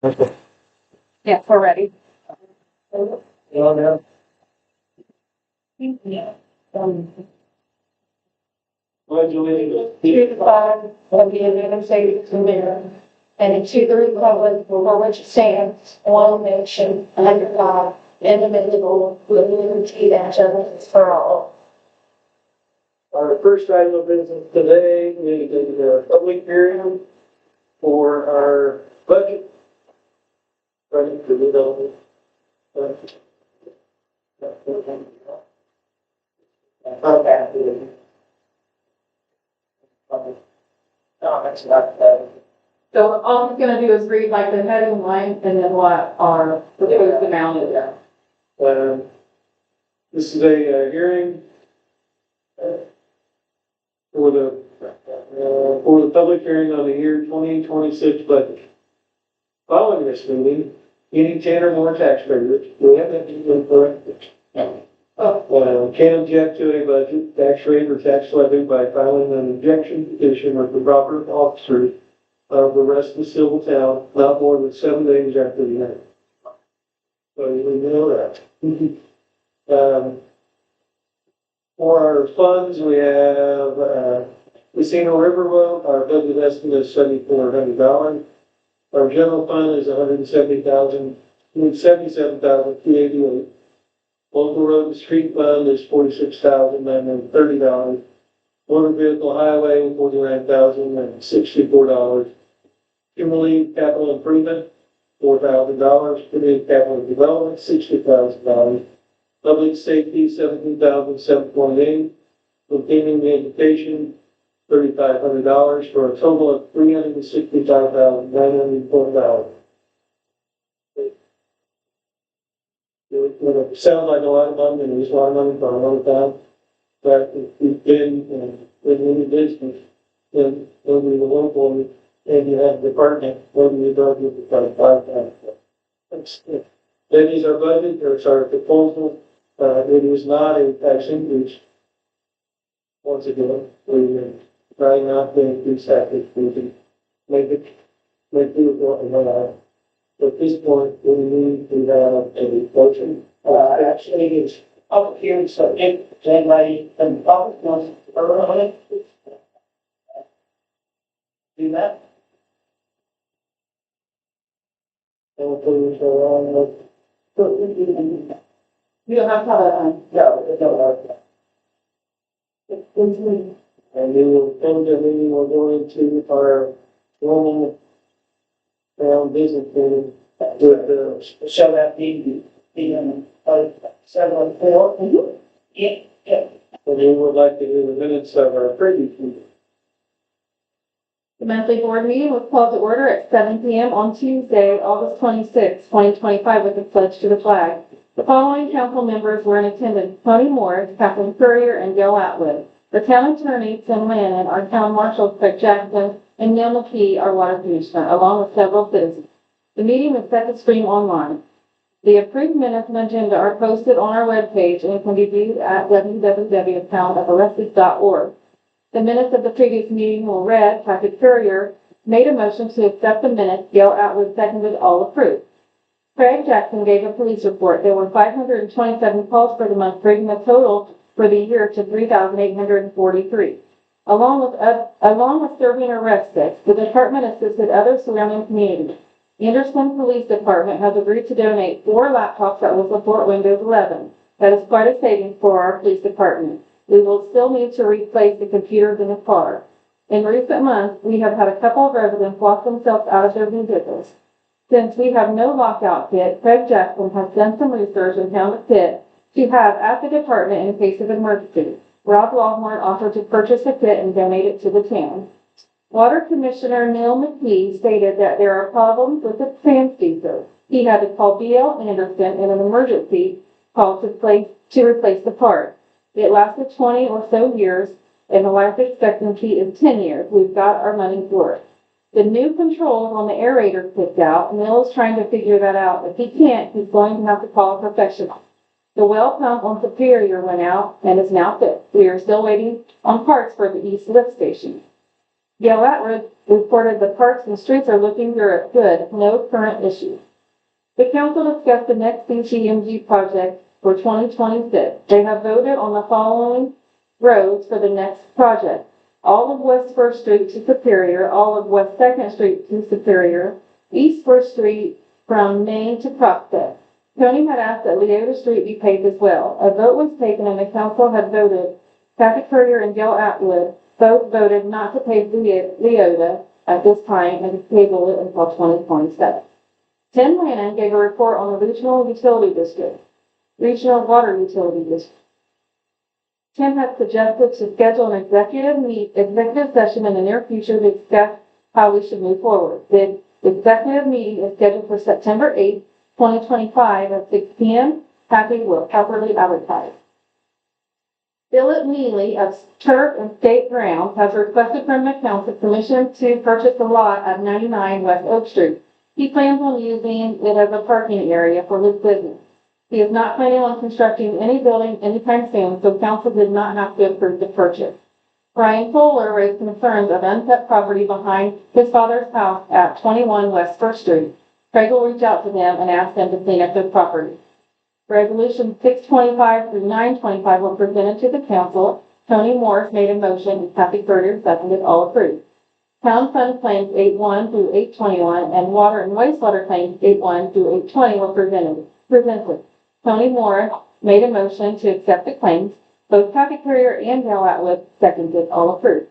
Okay. Yeah, we're ready. You know, pledge allegiance To the flag of the United States of America, and to the republic for which it stands, one nation, under God, indivisible, with liberty and justice for all. Our first item of business today is a public hearing for our budget. Budget for development. Okay. No, that's not that. So all I'm gonna do is read like the heading line and then what our proposed amount is. This is a hearing for the public hearing on the year 2026 budget. Following this meeting, any 10 or more taxpayers who have that correct can object to a budget, tax rate, or tax levy by filing an objection petition with the proper officer of the rest of the civil town, not more than 7 days after the hearing. So you know that. For our funds, we have Casino Riverwalk. Our budget estimate is $7,400. Our general fund is $177,288. Local road and street fund is $46,930. Motor vehicle highway, $49,064. Kimberly capital improvement, $4,000. Community capital development, $60,000. Public safety, $17,728. Continuing education, $3,500 for a total of $365,940. It sounds like a lot of money, and it's a lot of money for a long time. But we've been in the business, and when we were local, and you have a department, when you don't get the $5,000. That is our budget, or it's our proposal. It is not a tax increase. Once again, we try not to increase that. We make it what we want. At this point, we need to have a motion. Actually, it's up here, so if anybody in the public wants to vote on it, do that. And we'll put it on. You don't have to have No. And we will come to meeting, we'll go into our normal town business meeting with shall that be the 7:04? Yeah. And we would like to do the minutes of our previous meeting. The monthly board meeting was called to order at 7 p.m. on Tuesday, August 26, 2025, with a pledge to the flag. The following council members were in attendance: Tony Morris, Kathleen Courier, and Joe Atwood. The town attorney, Tim Lannon, our town marshal, Craig Jackson, and Neil McKee, our water commissioner, along with several citizens. The meeting was set to stream online. The approved minutes and agenda are posted on our webpage and can be viewed at www.townofarrested.org. The minutes of the previous meeting were read. Patrick Courier made a motion to accept the minutes. Gail Atwood seconded. All approved. Craig Jackson gave a police report. There were 527 calls for the month, bringing the total for the year to 3,843. Along with serving arrest sticks, the department assisted other surrounding communities. Anderson Police Department has agreed to donate 4 laptops that will support Windows 11. That is quite a savings for our police department. We will still need to replace the computers in the car. In recent months, we have had a couple of residents lock themselves out of their vehicles. Since we have no lockout kit, Craig Jackson has done some research and found a kit to have at the department in case of emergency. Rob Longhorn offered to purchase a kit and donate it to the town. Water Commissioner Neil McKee stated that there are problems with the transducer. He had to call B.L. Anderson in an emergency call to replace the part. It lasted 20 or so years, and the life expectancy is 10 years. We've got our money's worth. The new controls on the aerator clicked out. Neil is trying to figure that out. If he can't, he's going to have to call a professional. The well pump on Superior went out and is now fixed. We are still waiting on parts for the East lift station. Gail Atwood reported the parks and streets are looking good, no current issues. The council discussed the next CCMG project for 2026. They have voted on the following roads for the next project. All of West First Street to Superior, all of West Second Street to Superior, East First Street from Main to Prospect. Tony had asked that Leota Street be paved as well. A vote was taken and the council had voted. Kathy Courier and Gail Atwood both voted not to pave Leota at this time and to table it until 2027. Tim Lannon gave a report on the Regional Utility District, Regional Water Utility District. Tim had suggested to schedule an executive session in the near future to discuss how we should move forward. The executive meeting is scheduled for September 8th, 2025 at 6 p.m. Kathy will properly advertise. Philip Neely of Turf and State Grounds has requested from the council permission to purchase a lot at 99 West Oak Street. He plans on using it as a parking area for his business. He is not planning on constructing any building anytime soon, so council did not have to approve the purchase. Brian Fuller raised concerns of unkept property behind his father's house at 21 West First Street. Craig will reach out to them and ask them to clean up their property. Resolution 625 through 925 were presented to the council. Tony Morris made a motion and Kathy Courier seconded, all approved. Town fund claims 81 through 821 and water and wastewater claims 81 through 820 were presented. Tony Morris made a motion to accept the claims. Both Kathy Courier and Gail Atwood seconded, all approved.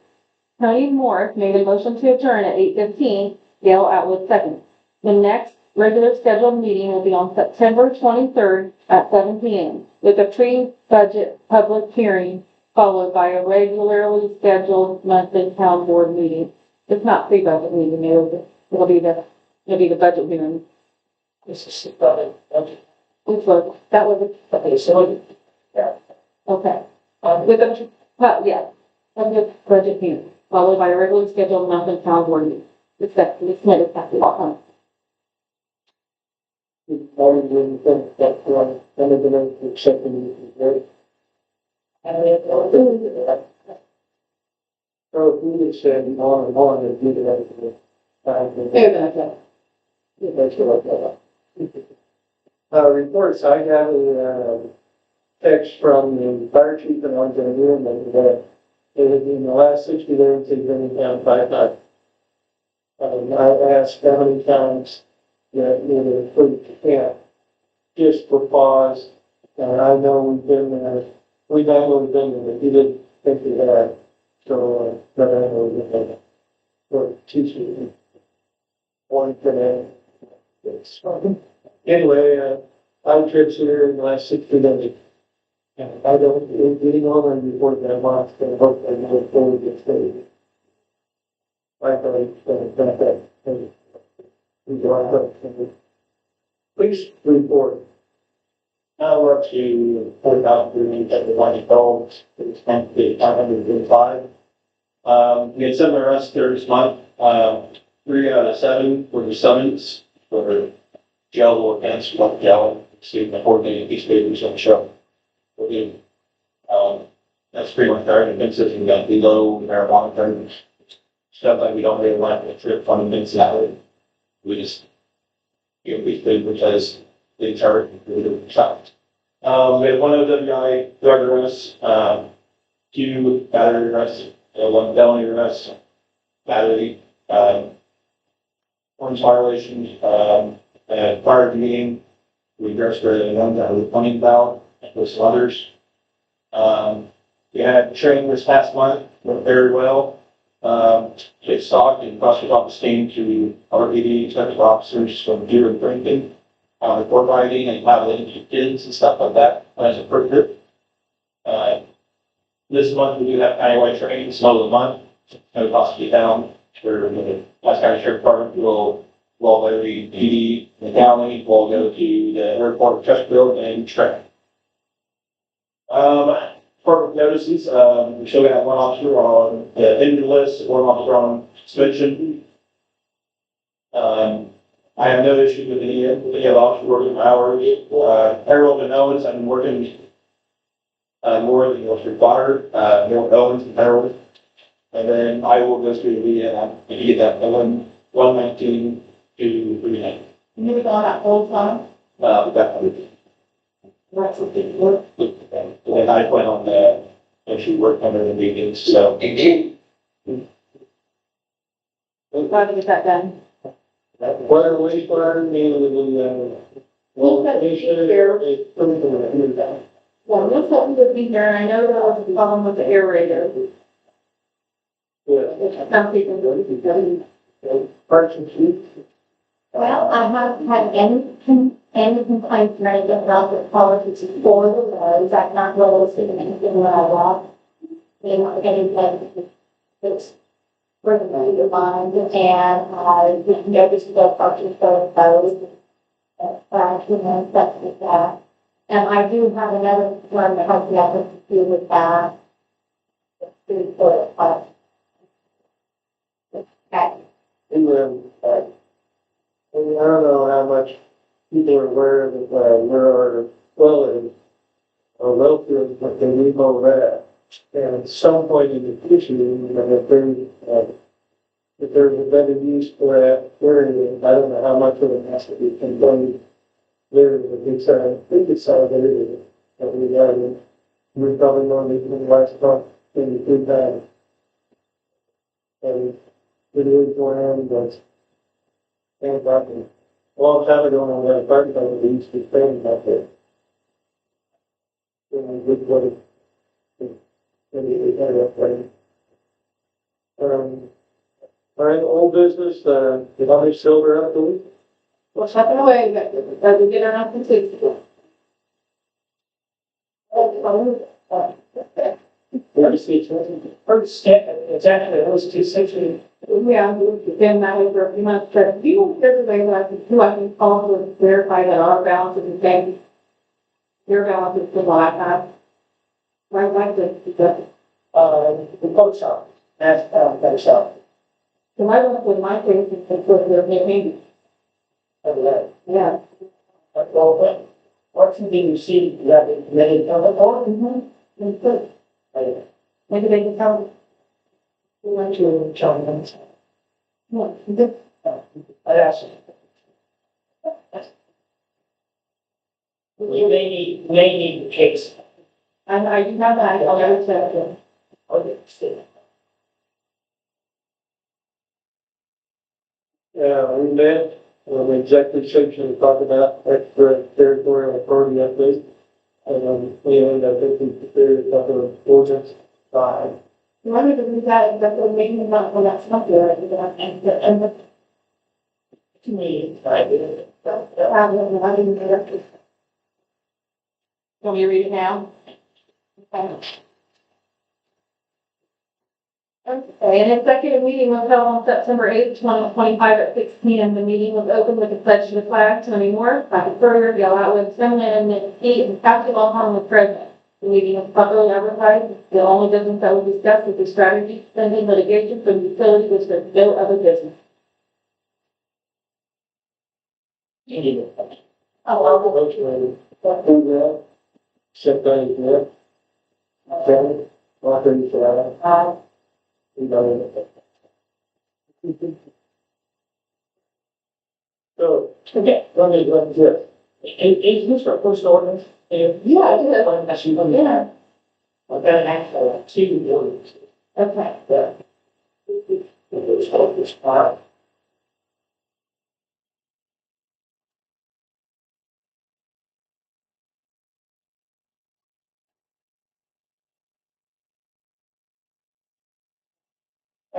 Tony Morris made a motion to adjourn at 8:15. Gail Atwood seconded. The next regular scheduled meeting will be on September 23rd at 7 p.m. with a pre-budget public hearing followed by a regularly scheduled monthly town board meeting. It's not pre-budget meeting, it'll be the budget hearing. This is about it. That was Okay, so, yeah. okay. With a, budget hearing followed by a regularly scheduled monthly town board meeting. It's committed to Already doing things that one of the names accepting the so if we just said on and do the reports, I have a text from the fire chief and one's in the room that it would be in the last 60 days they've been down 5 times. I asked how many times that we approved camp just for pause. And I know we've been there, we know we've been there, he didn't think we had. So, but I know we've been there for teaching one today. Anyway, I trips here in the last 60 days. And I don't, getting on and report that month, and hope they move forward this day. I thought it's that. Police report. Now we're up to 4,371 dogs. It's 505. We had 7 arrests this month. 3 out of 7 were summons for jail offense, one jail, student coordinating these papers on the show. That's pretty much our offenses. We got below marijuana charges, stuff like we don't really like to trip on the salary. We just give these papers as they charge the child. We had 1 OWI drug arrest, 2 battery arrests, 1 felony arrest, battery, orange violations, prior to meeting, we addressed the ones that were funding about, and with some others. We had training this past month, went very well. They stocked and busted off the steam to RPD, special officers from deer and drinking, report writing and piloting to kids and stuff like that as appropriate. This month we do have countywide training, snow of the month, no cost to be found, where the West County Sheriff Department will go to the PD in the county, will go to the airport, Chesterfield, and train. Department notices, we still got 1 officer on the injured list, 1 officer on suspension. I have no issue with any officer working hours. Everyone that knows I've been working more than what's required, more Owens and Harold. And then I will go through and get that 119 to 39. You were on that whole time? That would That's what they were. and then I plan on actually work under the meetings, so. Glad to get that done. Water, wastewater, and well, commissioner, Well, this one would be here, I know there was a problem with the aerator. yeah. Some people do. Parks and Street. Well, I haven't had any complaints or anything about the politics for the roads. I've not noticed anything that I want. You know, anything that's bringing me to mind. And I didn't notice the parking for those, you know, stuff like that. And I do have another one that has nothing to do with that. It's pretty good, but. Okay. I don't know how much people are aware of, where our well is, or well field, but they leave all that. And at some point in the future, if there's a better use for that area, I don't know how much of it has to be contained there, but it's, I think it's all there, that we got it. We're probably going to do the last month in the two times. And it is going, but and back a long time ago, when we had a party, we used to train back there. And we did what it had up there. All right, old business, did I silver up the week? Well, shut it away, but we get our nothing to. First step, it's actually, it was 260. Yeah, we've been that way for a few months, but do you want everybody who I can call to verify that our balance is the same? Your balance is the what I have. I'd like to, The post office, that's, better stuff. so my one with my case is with their maybe. Yeah. Well, what's the thing you see, you have it committed, It's good. Maybe they can tell. we went to John Lynn's. Yeah, good. I asked him. We may need the case. I do have that, I'll never check it. Okay. Yeah, we met, the executive section to talk about extra territorial authority update. And I think we prepared a couple of ordinance by. You wanted to do that, but the meeting not when that's not there, and the. To me, I did it. I didn't do it. Want me to read it now? Okay. Okay, an executive meeting was held on September 8th, 2025 at 6 p.m. The meeting was opened with a pledge to the flag. Tony Moore, Patrick Berger, Gail Atwood, Simon, and Pete, and Captain Alham was present. The meeting was properly advertised. The only business that was discussed was the strategy, spending, litigation for the utility, which there's no other business. You need it. Oh, Motion, approve that. Second, yeah. Okay, Walker, so, So, Okay. let me, Is this our first ordinance? Yeah, I did. That's you. Yeah. I've got an actual two ordinance. Okay. Yeah. It's called this part.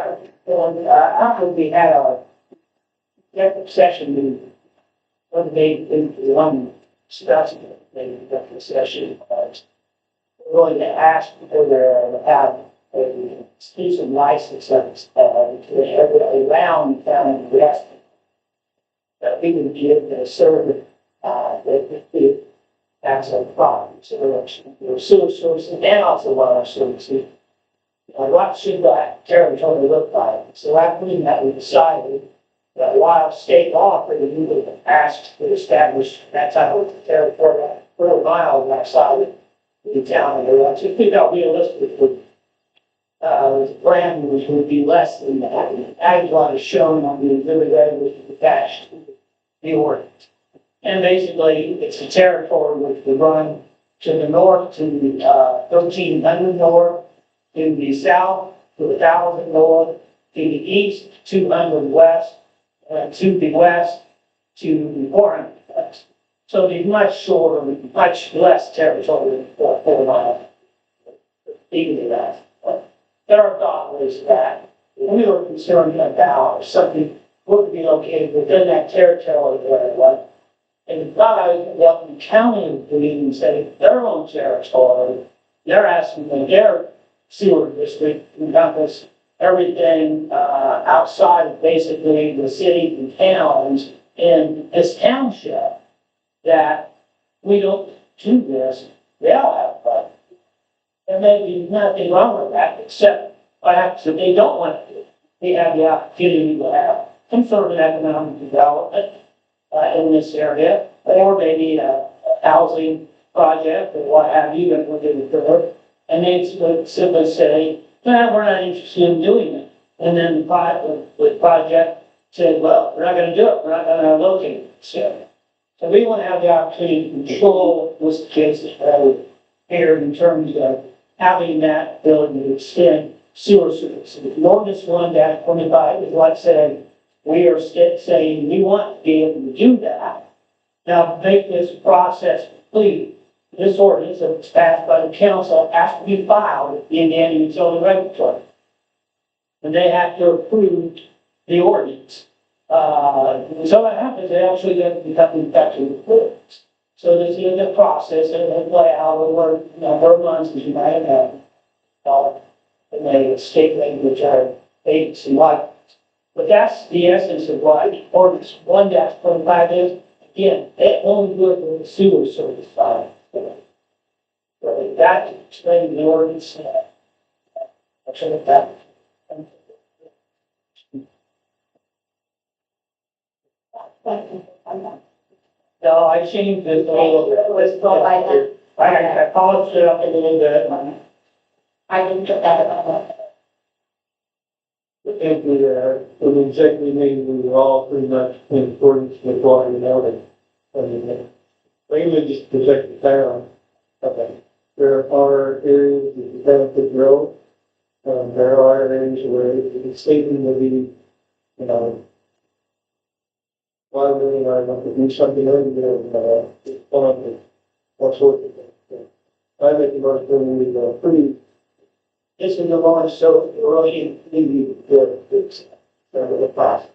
After we had our executive session, when they, in one discussion, the executive session, was going to ask for their, have a exclusive license, to around town and west. That we would be able to serve, the actual property, so their sewer sources and also water sources. What should that territory look like? So after that, we decided that while state law for the legal asked to establish that type of territory, for a mile outside the town, and we figured out realistically brand which would be less than that. Ag lot is shown on the exhibit A, which is attached to the ordinance. And basically, it's a territory which would run to the north, to the 1300 north, to the south, to 1000 north, to the east, 200 west, and to the west, to the 400 west. So it'd be much shorter, much less territory than 4 miles. Even that. There are thought ways that we were concerned about something would be located within that territory area. And by what the county is doing, say their own territory, they're asking that their sewer district encompass everything outside of basically the cities and towns in this township. That we don't do this, they'll have fun. There may be nothing wrong with that, except perhaps if they don't want to, they have the opportunity to have some sort of economic development in this area, or maybe a housing project or what have you that would occur. And they would simply say, well, we're not interested in doing it. And then the project said, well, we're not going to do it. We're not going to locate it. So we want to have the opportunity to control what's the case here in terms of having that ability to extend sewer services. The ordinance 1-25 is like saying, we are saying we want to be able to do that. Now, to make this process complete, this ordinance that was passed by the council has to be filed with the Indiana Utility Regulatory. And they have to approve the ordinance. So what happens, they actually get to become effective reports. So this is the process, and it'll play out over a number of months, as you might have known. And they state language are dates and what. But that's the essence of what ordinance 1-25 is. Again, they only do it with the sewer service side. So that explains the ordinance. I'll turn it back. No, I changed it a little bit. Was told by them. I polished it up a little bit. I didn't put that on. If we, in the executive meeting, we were all pretty much in accordance with what we noted. Mainly just protect the town. Okay. There are areas that you have to grow. There are areas where it's stating to be, why really I want to do something over there, what sort of thing. I think the most thing we pretty, This is the launch, so early in the process.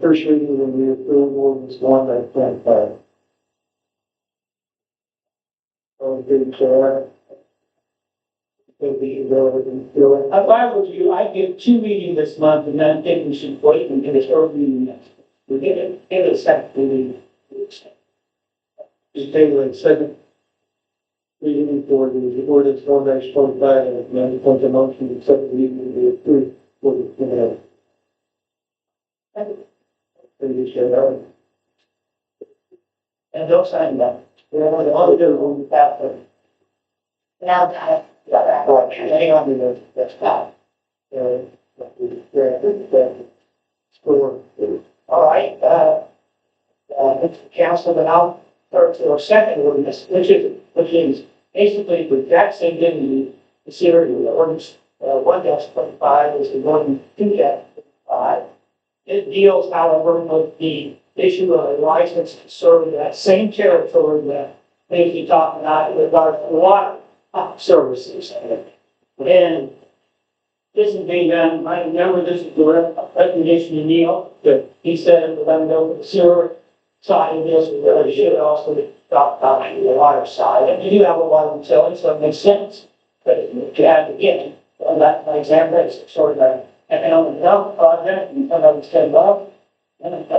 first reading of the approval was 1-25. On page, think we should go ahead and do it. If I was you, I'd give 2 meetings this month, and then I think we should wait and get a third meeting next. We give it a second meeting. Just table it second. Reading for the ordinance 1-25, and then point the motion to accept the reading of the approved for the, And you said, And they'll sign that. All we do is move that way. Now that. Hang on to the, that's fine. All right, council, then I'll start to our second ordinance, which is basically the exact same thing the series of ordinance 1-25 is the one 2-25. It deals, however, with the issue of a license to serve in that same territory that maybe talking about with regard to water services. And this is being done, I remember this is the recommendation to Neil, that he said, we're going to go with the sewer side of this, we really should also talk about the water side. And you do have a water utility, so it makes sense. But if you have, again, on that example, it's sort of an economic development project, you come up with $10, and go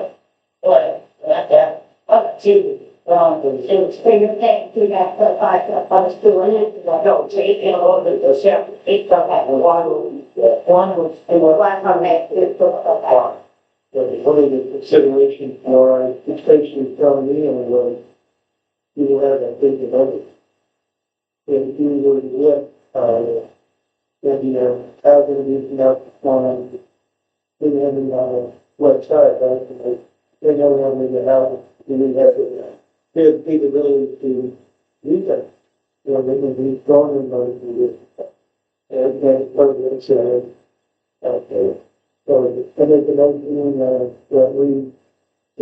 ahead, that, too. It's bigger thing, we got to fight the funds to it. No, take it in a little bit, the separate, it don't have the water, one was, it was One from that, it's One of the considerations for our extension telling me, and you will have that thinking of it. If you were to get, how they're using up on, didn't have it on the website, right? They know how you need that, give people the ability to use it. They can be strong in those to use it. And part of the incident, okay. So, I make a motion, that we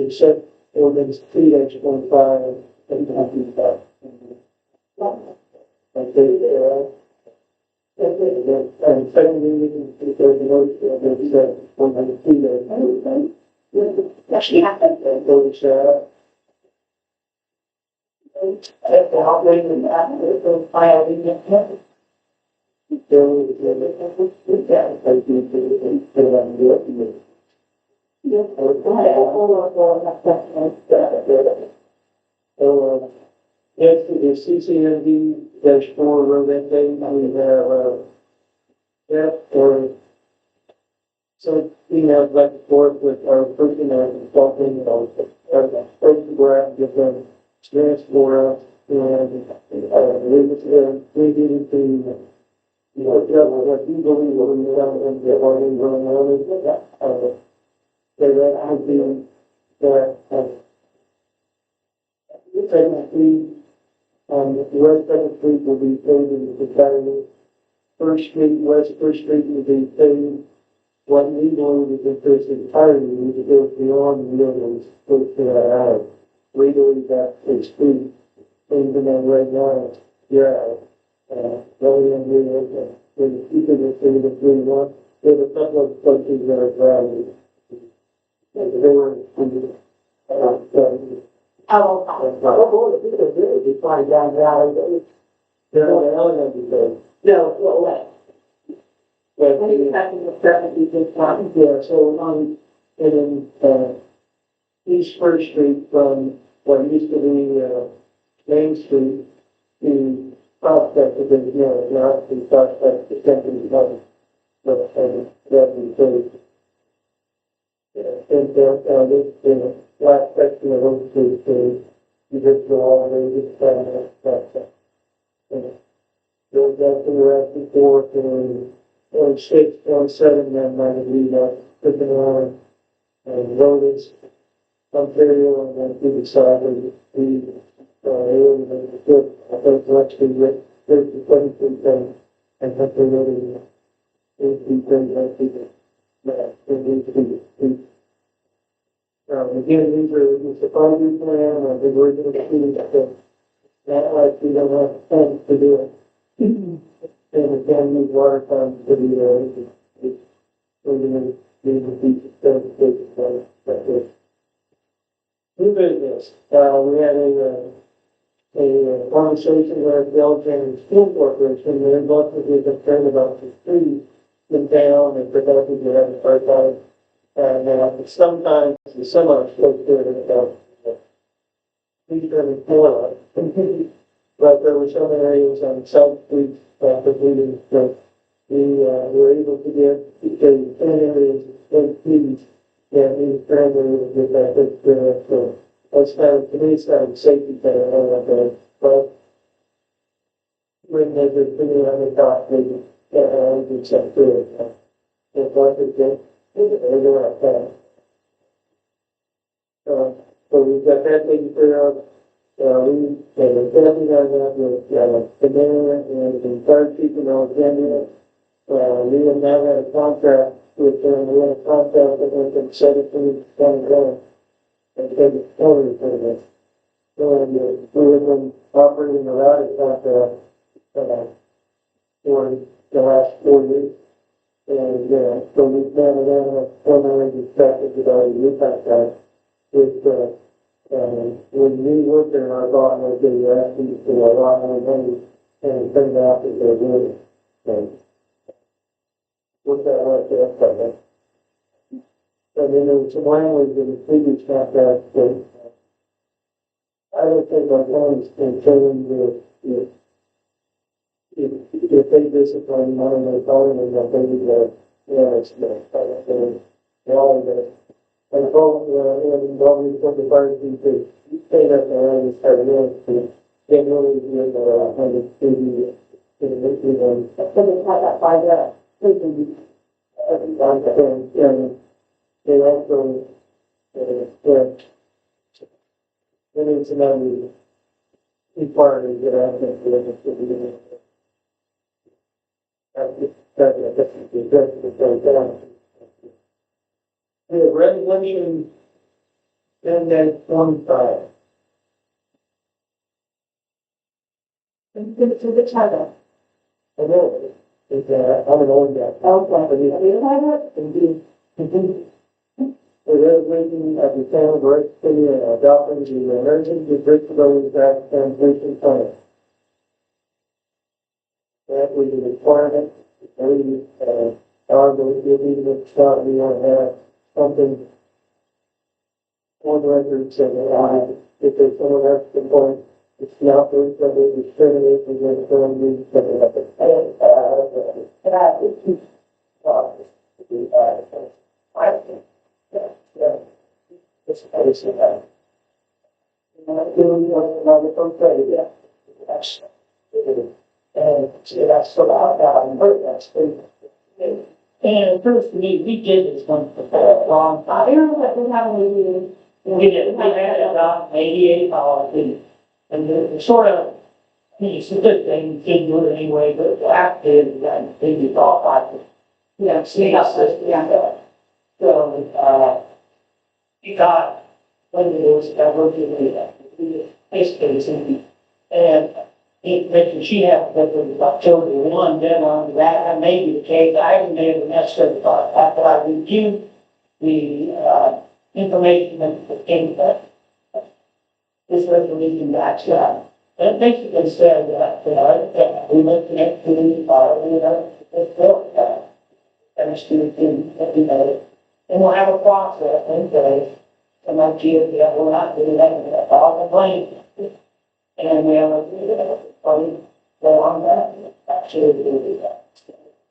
accept ordinance 3-15 and 25. Okay, and secondly, we can take the motion that we said, 103. Actually, happened. Those, I'll bring them back, it'll file in the. Yes, the CCND -4 road that thing, we have, or so emails back and forth with our person consulting, person we're at different experience for us, and, we needed to, what you believe will be done in the organ going on is, so that would be, that, Second Street, West Second Street will be paved in the entirety. First Street, West First Street will be paved. What we believe is that this entirety needs to go beyond the others, put to that out. We believe that it's street, things in there right now, yeah. Going in here, the people that say that we want, there's a couple of places that are gravel. And they were, Oh, you find down the alley, they're on the alley, No, well, but, When you have the 70s one. yeah, so on, in, East First Street from what used to be, Main Street to Prospect, not the Prospect, the second one, but, that we say. And, this, last section of Oak Street, you just go all the way to the, goes up to the rest of the fourth and, 6, 7, then might lead up, picking on, and Lotus, Ontario, and then to the side of the, area, and the, I think, actually, with 30, things, and that's the really, things like people, that, it needs to be, again, these are, it's a 5-year plan, and the original students, that like, we don't have funds to do it. And we can use water funds to do that, it's, we're gonna do the feature certification, that's it. New business, we had a conversation with the Elgin School Corporation, they're both to be concerned about the trees in town, and protecting the other part of it. And sometimes the summer is supposed to do it about 3:34. But there were some areas on South Street completed, so we were able to get the 10 areas of trees that we currently get that good. So that's kind of, to me, it's kind of safety thing, but when there's a pretty other thought, they do something to it. It's like it's so we've got that taken care of. We have definitely done that with, the mayor and the third people on agenda. We have now had a contract with them, we had a contract that went from 17 to 21. And take it forward for this. So, we have been operating without a contract, for the last 4 years. And, so we've never done a formally discussion with our new contract with, when we worked in our thought was they were asking for a lot more money, and it turned out that they're doing it. So, what's that like, that's and then there was some language in the previous contract that, I don't think our plans can change if they discipline one of their government, that they need to, it's, they all of it. And both, and probably from the party to stay up there and start doing, they really do it, 150, Because it's not that by the prison. And they also, there is another requirement that I think that should be. The resolution 10-25. To the charter. I know, it's, I'm an old guy. Okay. But it's- Have you heard it? Indeed. The resolution of the town of Wright City adopting the emergency disability tax transmission plan. That was a requirement, every, however, we need to start, we want to have something on record so that, if there's someone else to point, it's not for somebody discrimination against someone who's, it's crazy, man. Doing another okay, yeah. That's, and see, that's what I've heard, that's good. And first, we did this one for a long I time. don't know what we have a meeting. We had it about $88, and the sort of, I mean, it's a good thing, you can do it anyway, but after, and then you thought about it. Yeah. Yeah. So, he got, when it was, working in the ice skating, and he mentioned she had, that was October 1 deadline, that may be the case, I haven't been able to necessarily, after I reviewed the, information that came, this resolution back, that basically said that, that we looked at this bill, and it's to, and we'll have a process in place, and like you, yeah, we're not doing that, all the blame. And we have a, probably, go on that, actually, do that.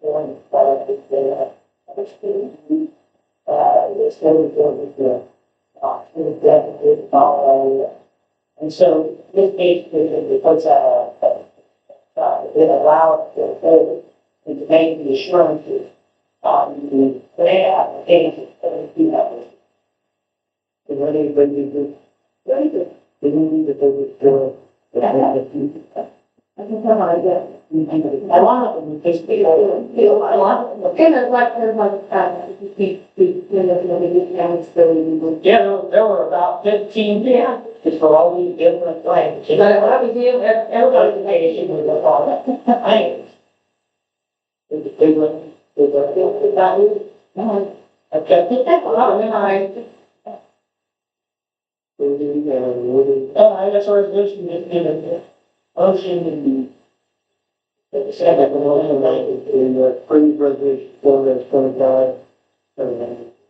Going forward, it's very good, it's definitely, and so this basically, because, it allowed to make the assurances on the application, you know. And when anybody did, Very good. didn't need to go to, I can come on again. A lot of them, just, A lot. And there's like, yeah, there were about 15, Yeah. just for all these different things. But I was here, everybody. Education was a lot of things. It's a big one, it's a big one. Okay. I guess our resolution is in a motion and the second one, in the pre-resolution form that's 25,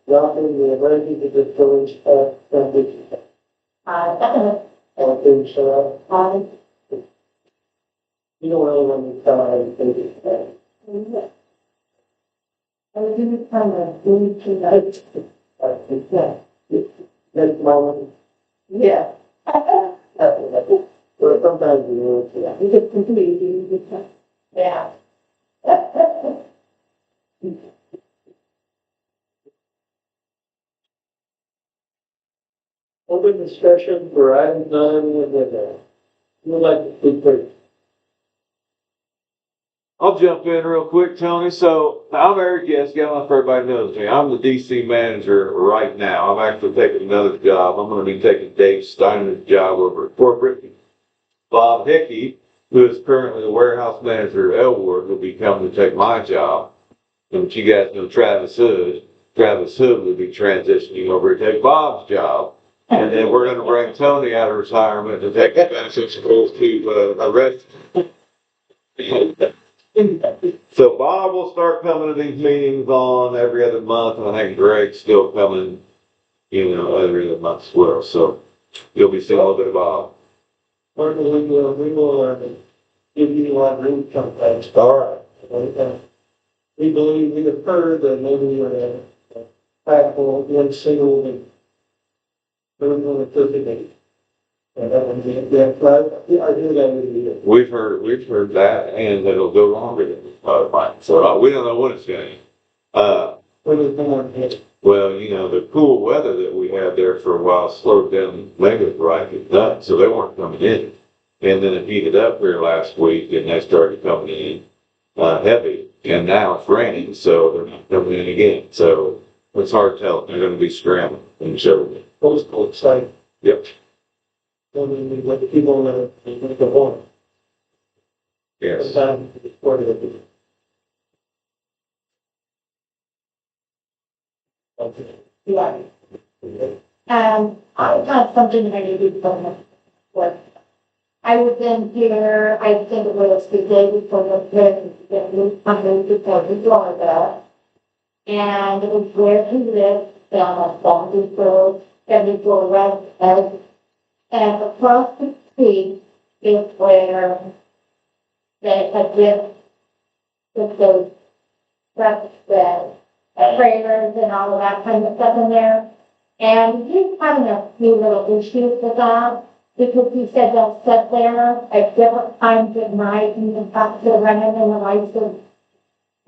adopting the emergency disability tax transmission. All things, you don't really want to time, think it's, next moment, Yeah. but sometimes you know, Yeah, you just complete, you just, yeah. open discussion for items not on the agenda. Who would like to speak first? I'll jump in real quick, Tony. So I'm Eric Gaskell, if everybody knows me. I'm the DC manager right now. I'm actually taking another job. I'm going to be taking Dave Steiner's job over at corporate. Bob Hickey, who is currently the warehouse manager at Elwood, will be coming to take my job. And you guys know Travis Hood. Travis Hood will be transitioning over to take Bob's job. And then we're going to bring Tony out of retirement to take benefits to arrest. So Bob will start coming to these meetings on every other month, and I think Greg's still coming, every other month as well. So you'll be seeing a little bit of Bob. Martin, we will, give you one room someplace. All right. We believe we have heard that maybe, platform, one single, and everyone anticipated. That would be, yeah, but I do that would be it. We've heard that, and that it'll go longer than 5 months. So we don't know when it's going. When it's born, it, Well, you know, the cool weather that we had there for a while slowed down Megan's rifle nuts, so they weren't coming in. And then it heated up here last week, and they started coming in heavy. And now it's raining, so they're not coming in again. So it's hard to tell. They're going to be scrambling and so. postal, it's like, Yep. when we let the people in the home. Yes. Sometimes it's part of it. Okay. Yeah. I have something I needed from work. I was in here, I think it was the day before the president, coming to Florida. And it was where he lived down at Bonneville, 74 West. And across the street is where they had lived with those trucks, trailers and all of that kind of stuff in there. And he's having a few little issues with that because he said they'll sit there at different times of night and the cops are running and the lights are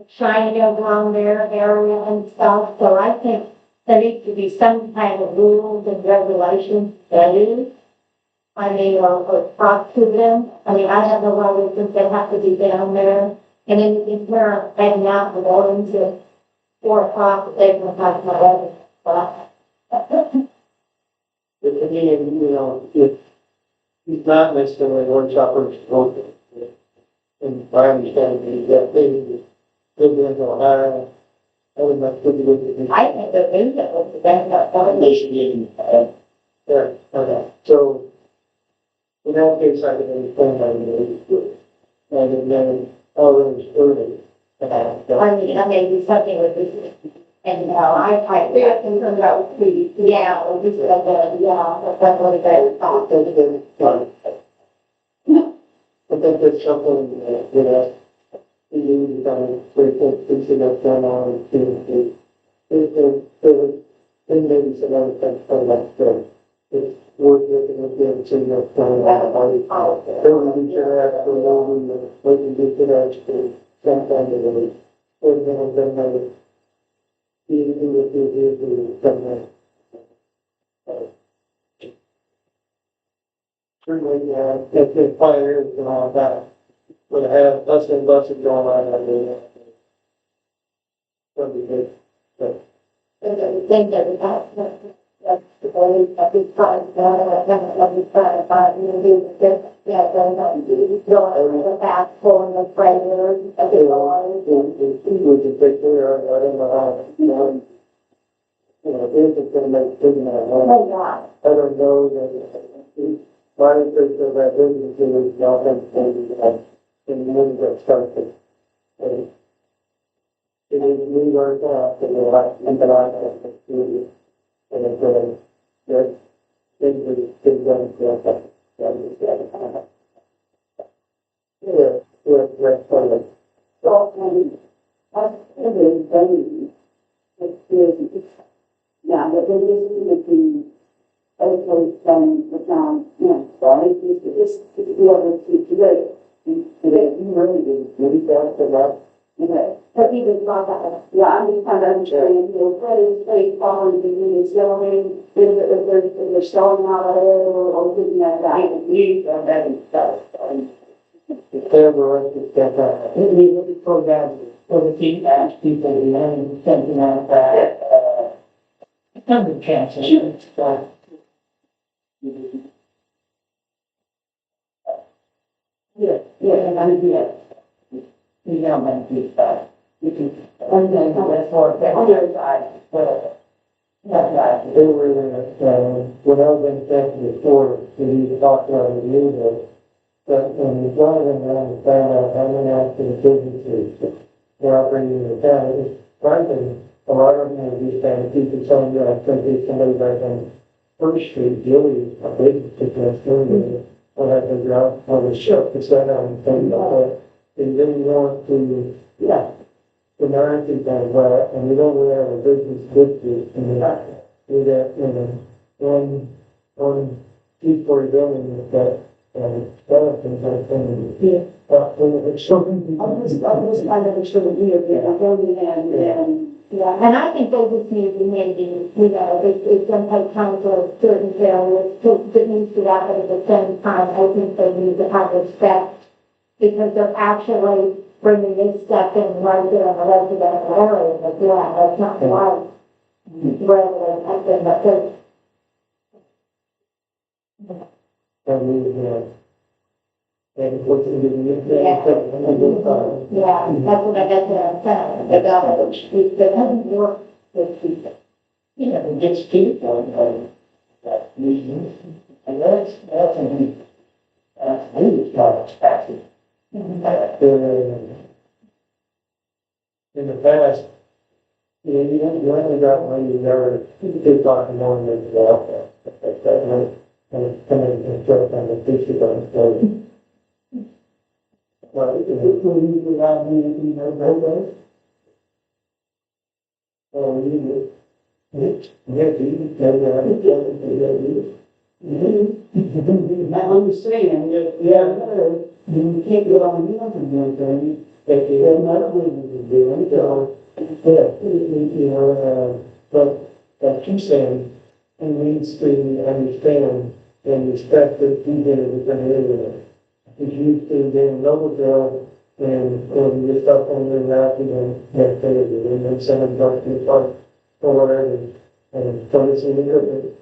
shining around their area and stuff. So I think there needs to be some kind of rules and regulations studies. I mean, or talk to them. I mean, I have no idea since they have to be down there. And then you can hear them hanging out in the mornings at 4 o'clock, they can have my other stuff. But again, you know, if he's not necessarily one shopper, and I understand that maybe live in Ohio, I would not put it with the. I think the news that was the best that They should be, yeah, okay, so, in that case, I can understand how you do it. And then, it's early. I mean, I may do something with this. And, I think that would be, yeah, or just, that's what it is. I think that's something, you know, you kind of frequent, fixing up going on, then maybe some other things come like that. It's worth looking at them, so you know, kind of, then we should ask for no, what you do to that, sometimes it will, or then they even if you do something. Certainly, if the fires and all that, would have less than buses going on, I mean, that'd be good. But Think that we have, that's the way, that we try, that we try, but you do this, yeah, then, going to the back, pulling the trailer, we can take care of, I don't know how, if it's gonna make big enough. oh, yeah. I don't know that, my interest of that business is not anything, in the end that started. It is New York, and they're like, and then I can do it. And it's, there's things that things that, that's funny. So, that's really very, yeah, but there is between also from the town, sorry, it's the other two today. Today, you really fast enough. Okay. But he was not that. Yeah, I'm just trying to understand, what is they following the union selling, if they're selling out of there or looking at that. We, that and stuff. The camera, it's that, We look at programs for the team, ask people, and something like that. Under chances. Yeah, and I do that. We don't make these stuff. You can, and then that's for the other side, but that's right. they were, when I was in Texas before, we talked about the music, but when we brought them around to find out how many active businesses were operating in the town, it was frankly, a lot of them were just saying, people telling you, I think there's somebody back on First Street, Gilly, a big particular store, when I was out on the ship, it's that on things like that. They didn't want to, deny people that, and we don't really have a business district in the, we got, one two-story building with that, skeleton type thing. Yeah. It's something. I'm just kind of sure that we are going and, Yeah, and I think they just need to maybe, you know, it's gonna take time for certain areas that needs to happen at the same time. I think they need to have respect because they're actually bringing this stuff in right there in the residential area, but yeah, that's not right. Rather than something that says, And what's in the, yeah, that's what I got there, about it, they haven't worked with people. Yeah, it gets people, that meeting, and that's really kind of taxing. in the past, you only got when you never did talk more than the alpha. And construct on the picture on the story. Well, it will be around me, no, oh, you yeah, you I understand, you can't go on the other thing. if you have not been doing, so, but like you said, he needs to understand and respect that he's in a different area. He's used to being noble girl and you're stuck on the map and that's it, and then send him back to the park or whatever. And so it's in the good.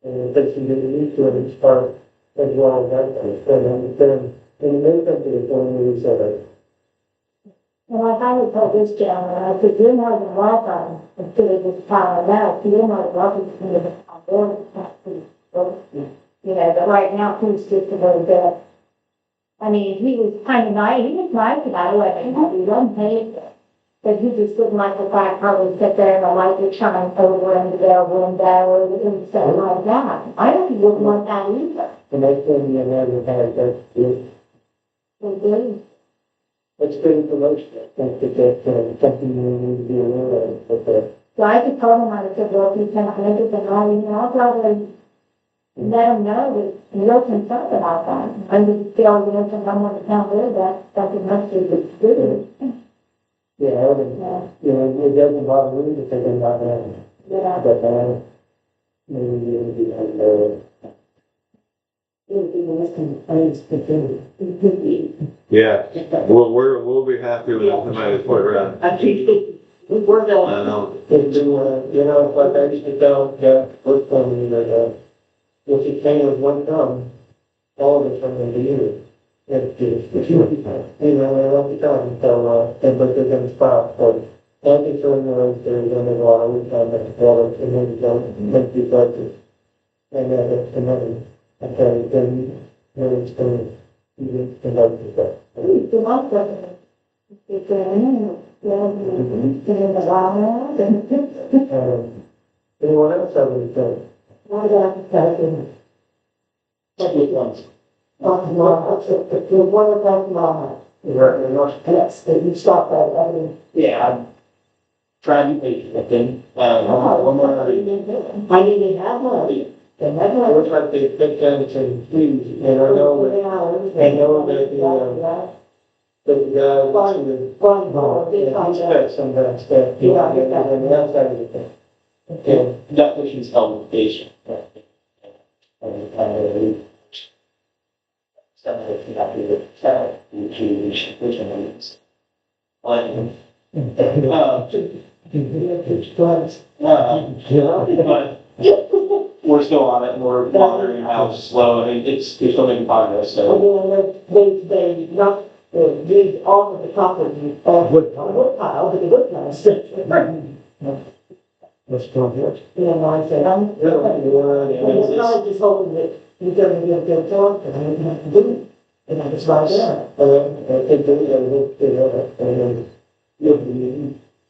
And it takes you to get used to it, it's part as well as that. And then they come to the point where you said, And like I would tell this gentleman, I said, you're more than welcome, instead of just piling out, you're more than welcome to be on board. You know, but right now, he's just a little bit, I mean, he was kind of nice, he was nice about it, he wasn't paid, but he just didn't like the fact how we sit there and the light would shine over into their window and stuff like that. I don't wouldn't want that either. the next thing you never had, that's it. They do. It's good promotion. I think that that's something you need to be aware of, but, So I just told him, I said, well, if you can make it, then I'll probably let him know that you're concerned about that. I just feel, you know, since I'm on the town board, that's something must be good. yeah, I would, it doesn't bother me to think about that. Yeah. But, maybe it would be, Yeah, well, we'll be happy with somebody for it, right? I think we're I going. know. it's, it's like I used to tell, work for me that, if you came with one thumb, all of it's from the year. It's, I love to tell them, so, but they're gonna stop, so. Thank you for the roads, there's gonna be a lot of time that water, and then you don't make these budgets. And that's the money. Okay, then, it's gonna, you can help with that. It's a lot of, it's in the water, and Anyone else have anything? what about the Public ones. the one about mama? Right, you're not. Yes, that you stop that, I mean. Yeah, I'm trying to be patient with them, one more. I need to have one. And that's It what. looks like they picked down some trees, and I know that the guy was in the, he's got some of that stuff. Yeah. And the outside of the thing. And that person's obligation. Some of it you have to do with, which one is. But we're still on it, and we're monitoring how slow, and we're still making progress, so. They knock these off of the top of the wood pile, but the wood pile sits. Let's go here. I said, I'm probably just hoping that you're gonna be a good talk, and I don't have to do it. And I just right there. I think and then,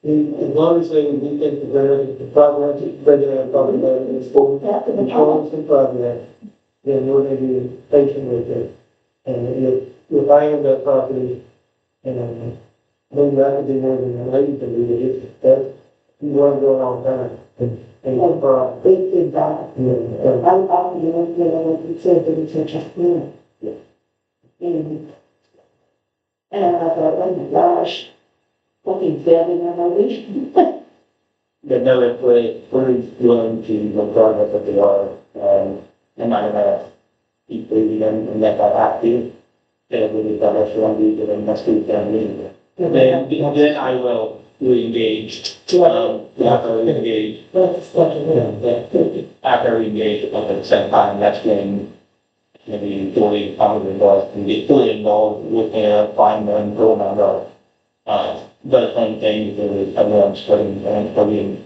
as long as they think that the progress is better than talking about it in school, controls the progress, then we're going to be patient with it. And if I own that property, and then that would be more than a lady can do it, that, you want to go a long time. They did that. I'm, you know, it's a big situation. And I thought, oh my gosh, fucking dead in my leash. But no, if we're willing to go progress that they are, I'm not gonna keep leaving them unless I have to. Then we need that extra 1 week, and then next week, then I will re-engage, after we engage. After we engage at the same time, that's when maybe fully, probably involved, and get fully involved with their find and go on the, the same thing is everyone's putting, and putting,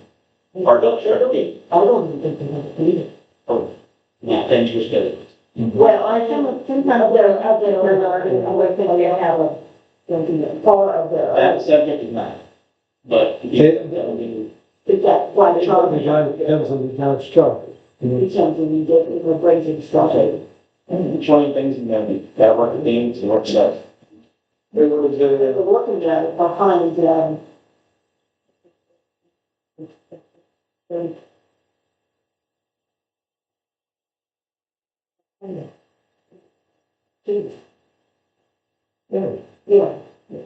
or don't I don't even think they have to do it. oh, yeah, things were good. Well, I sometimes they're out there, I would think they have a part of That the, subject is not, but. is that why the charge? Depends on the town's charge. It's something you get in the breaking stuff. Showing things and then that work the things and work it out. The working job behind, yeah,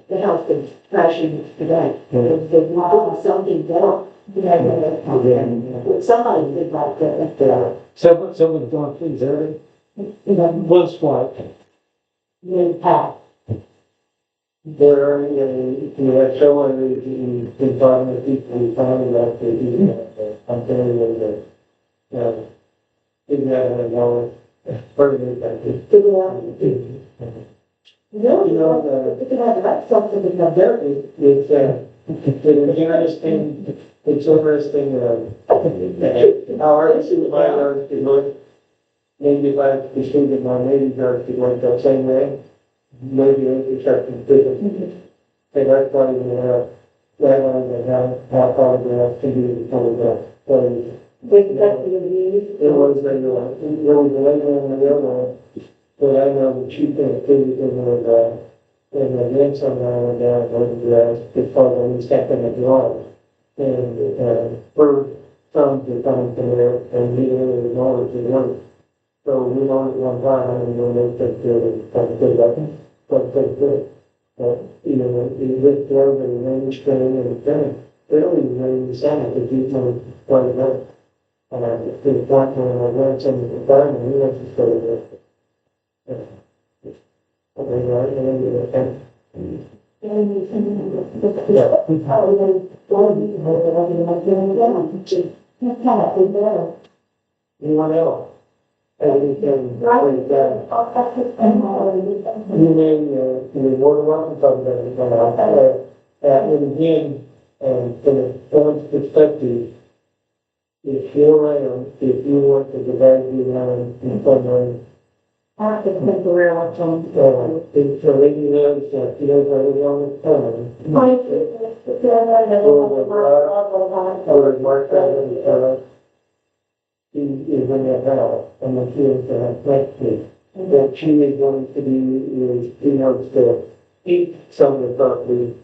the house is crashing today. They're doing something better. Somebody did like that. Someone's going, please, Eric. One spot. New path. There are, you have someone who's been talking to people who found that they do, I'm telling you that, figure out how to go further than this. No, You know, you can have like something in the there is, it's interesting, it's interesting, how hard to supervise ours could look. Maybe if I could see that my ladies ours could look that same way, maybe they could start to different. They like probably, that one, and how probably can be before the, with that you it was a, there was a lady on the other, but I know the chief thing, and the grandson went down, it's called, and he's kept in the drawing. And, her sons are coming from there, and he really acknowledged the work. So we know at one time, and they took care of it, but they good. But, he lived there, but he managed training and training. They don't even really sound like he's doing quite a bit. And I just did one when I learned some of the time, and he went to study there. Okay, right, and then you can. Anyone else? Anything, like that? You may more than welcome to talk about it, and again, from a board's perspective, if you're around, if you want to divide you around in some way, I can think around some. it's a lady knows that you don't really on the phone. Or Mark Evans, he is in that house, and the kids that next to that she is going to be, she knows to eat some of the property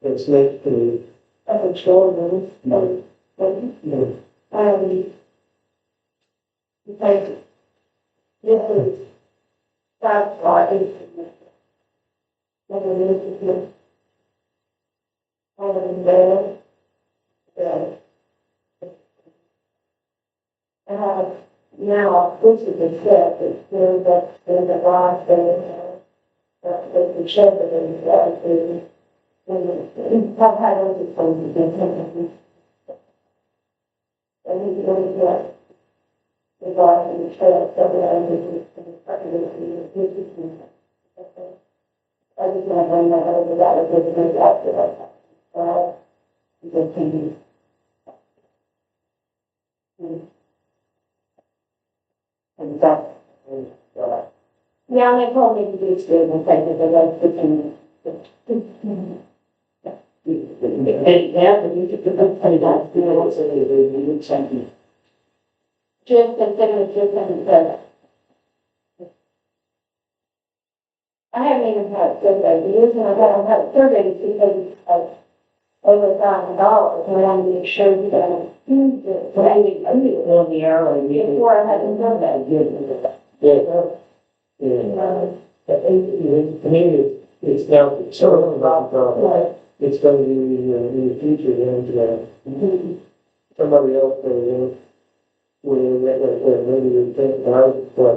that's next to As a children, because this is, that's why it's, never knew to do. I was there, now, this is a step, it's there, there's a lot there, there's a shed that is, and I've had other things that and he's going to get the guy in the trail, so that I just want to bring that over, that was a good after that. Good thing. And that, yeah, they told me to do good and say that they like the thing. Yeah, but you could say that's good, also they would check me. Just consider it just as a I haven't even had survey. The reason I haven't had surveys because over $1,000, and I make sure that, but I mean, On the hourly, before I hadn't done that. yeah. To me, it's now, it's sort of about, it's gonna be in the future, and, somebody else, maybe you think about it, but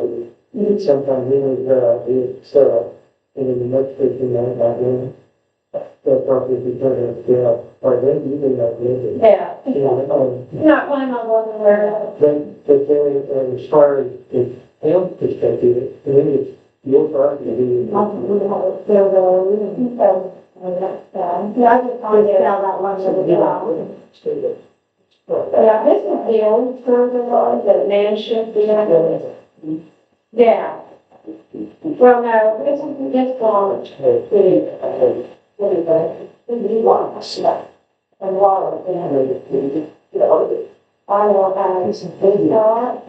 sometimes really good idea, so, and then the next person might not do. That probably because of, or then you may not do it. Yeah. You know, Not one I wasn't aware of. but then, as far as the health perspective, I mean, it's your property. We have to fill the, so, yeah, I just wanted to sell that one for the job. Yeah, this is the old further one, the mansion, yeah. Well, no, this is just one. And water, I will have some food start.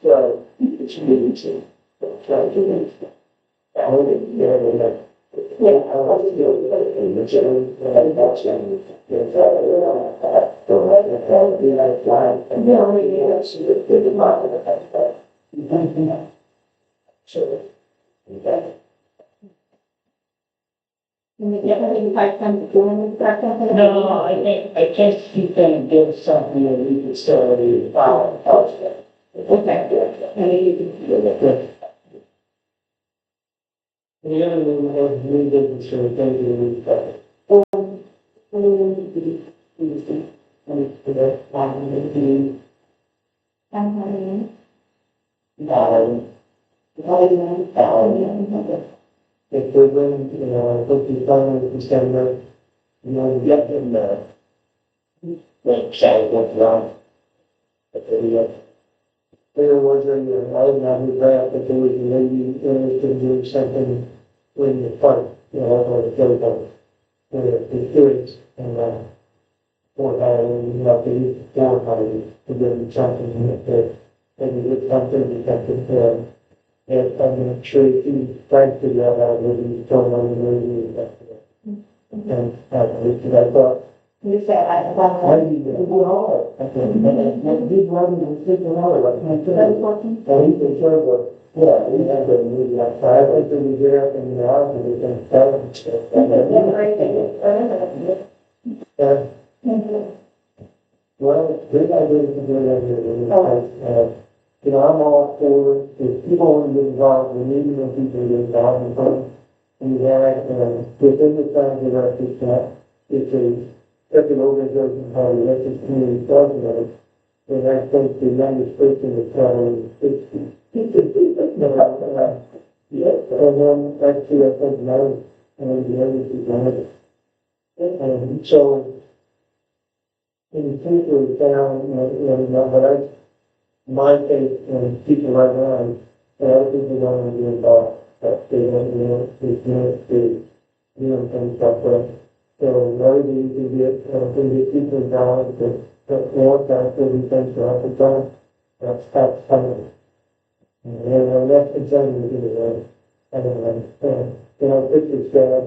So, it's really, No, I think you can give something that we can still read. Okay. And you can do it. The other one has new business, so thank you. If we're going, I hope you find it in December, get in the side what's wrong. There was I didn't have a draft, but there was maybe interested in doing something in the park, or the go park. The kids and, for how, for how to do something that, maybe with something that could, if I'm sure you try to figure out how to really turn on the movie and I thought, You said I why do you do all that? And he's running and sitting around like my son. And he can show the, we have the movie outside, I think we get up in the house and we can tell him. Well, big ideas to do that here. I'm all for, if people want to get involved, we need to know people get involved in things. And within the times that our system, it's such an organization called the Electric Community Coordinator, and I think the youngest person is probably 60. Yeah, and then actually I think now, the others is 100. And so, in the future, the town, but my take, people right now, other people don't want to be involved, but they don't, doing things like that. So maybe you can get people involved, that more time to do things like that, that's coming. And that's exactly what it is. And, pictures that,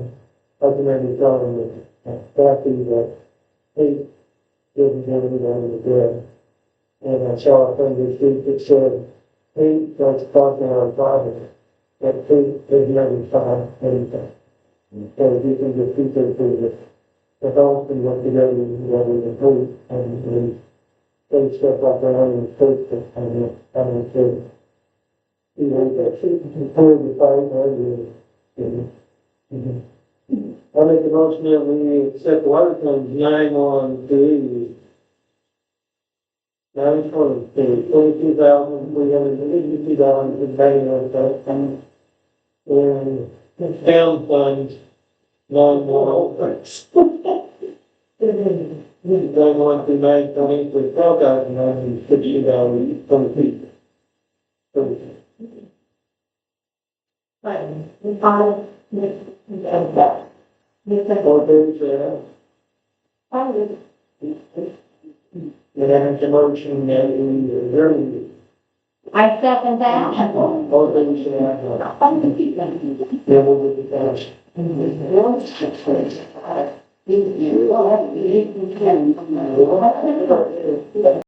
ultimately telling me, exactly that, hey, didn't do anything to do it. And I saw a thing this week that said, hey, that's causing our problem. That they've never found anything. So if you can get people to the health and what together, the food, and they stuff like that on the food, and so, that before the fight, I make a motion that we accept water claims 913. 22,000, we have $82 in paying on that, and town funds, 913, for $12,950 from the people. Or there's, and then it's a motion that we adjourn. I second that. All in favor, say aye. Yeah, we'll do the cash.